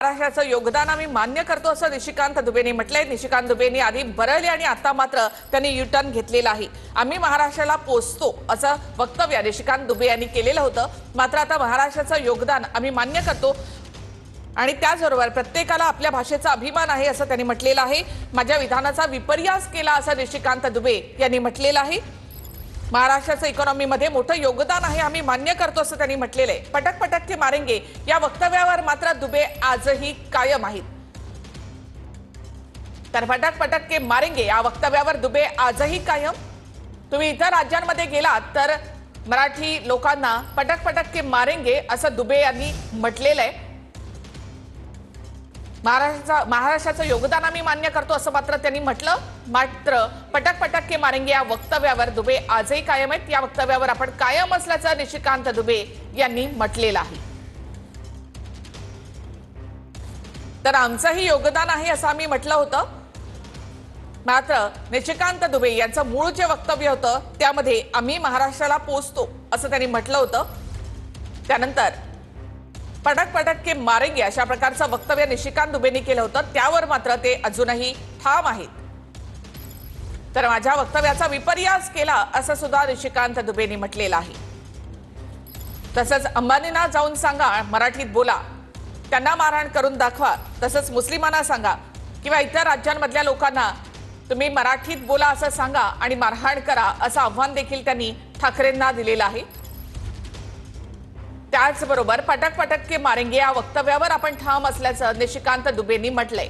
महाराष्ट्राचं योगदान आम्ही मान्य करतो असं निशिकांत दुबेंनी म्हटलंय। निशिकांत दुबेंनी आधी बरळले आणि आता मात्र त्यांनी युटर्न घेतलेला आहे। आम्ही महाराष्ट्राला पोचतो असं वक्तव्य निशिकांत दुबे यांनी केलेलं होतं। मात्र आता महाराष्ट्राचं योगदान आम्ही मान्य करतो आणि त्याचबरोबर प्रत्येकाला आपल्या भाषेचा अभिमान आहे असं त्यांनी म्हटलेलं आहे। माझ्या विधानाचा विपर्यास केला असं निशिकांत दुबे यांनी म्हटलेलं आहे। महाराष्ट्राचं इकॉनॉमीमध्ये मोठं योगदान आहे, आम्ही मान्य करतो असं त्यांनी म्हटलेलं आहे। पटक पटक के मारेंगे या वक्तव्यावर मात्र दुबे आजही कायम आहेत। तर पटक पटक के मारेंगे या वक्तव्यावर दुबे आजही कायम। तुम्ही इतर राज्यांमध्ये गेलात तर मराठी लोकांना पटक पटक के मारेंगे असं दुबे यांनी म्हटलेलं आहे। महाराष्ट्राचं योगदान आम्ही मान्य करतो असं मात्र त्यांनी म्हटलं। मात्र पटक पटक के मारेंगे या वक्तव्यावर दुबे आजही कायम आहेत। या वक्तव्यावर आपण कायम असल्याचं निशिकांत दुबे यांनी म्हटलेलं आहे। तर आमचंही योगदान आहे असं आम्ही म्हटलं होतं। मात्र निशिकांत दुबे यांचं मूळ जे वक्तव्य होतं त्यामध्ये आम्ही महाराष्ट्राला पोचतो असं त्यांनी म्हटलं होतं। त्यानंतर पटक पटक के मारेंगे अशा प्रकारचं वक्तव्य निशिकांत दुबेंनी केलं होतं, त्यावर मात्र ते अजूनही ठाम आहेत। तर माझ्या वक्तव्याचा विपर्यास केला असं सुद्धा निशिकांत दुबेंनी म्हटलेलं आहे। तसंच अंबानींना जाऊन सांगा मराठीत बोला, त्यांना मारहाण करून दाखवा, तसंच मुस्लिमांना सांगा किंवा इतर राज्यांमधल्या लोकांना तुम्ही मराठीत बोला असं सांगा आणि मारहाण करा असं आव्हान देखील त्यांनी ठाकरेंना दिलेलं आहे। त्याचबरोबर पटक पटक के मारेंगे या वक्तव्यावर आपण ठाम असल्याचं निशिकांत दुबेंनी म्हटलंय।